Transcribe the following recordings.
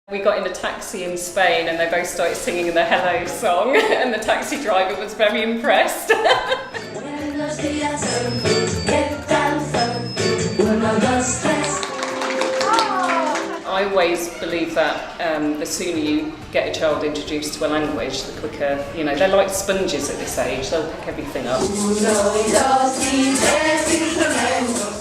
We got in a taxi in Spain and they both started singing the Hello song and the taxi driver was very impressed. I always believe that the sooner you get a child introduced to a language, the quicker, they're like sponges at this age, they'll pick everything up.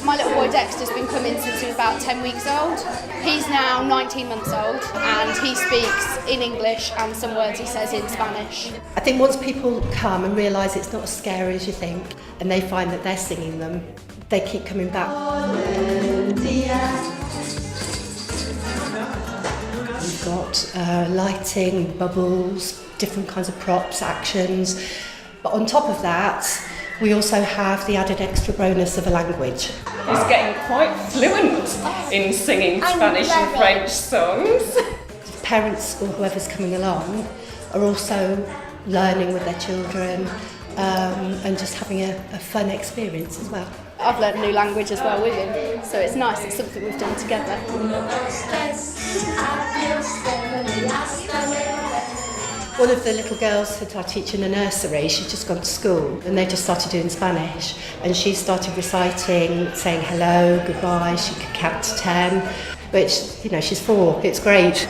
My little boy Dexter's been coming since he was about 10 weeks old. He's now 19 months old and he speaks in English and some words he says in Spanish. I think once people come and realise it's not as scary as you think and they find that they're singing them, they keep coming back. We've got lighting, bubbles, different kinds of props, actions, but on top of that we also have the added extra bonus of a language. He's getting quite fluent in singing Spanish and French songs. Parents or whoever's coming along are also learning with their children and just having a fun experience as well. I've learned a new language as well with him, so it's nice, it's something we've done together. One of the little girls that I teach in a nursery, she's just gone to school and they just started doing Spanish and she started reciting, saying hello, goodbye, she could count to 10, which, she's 4, it's great.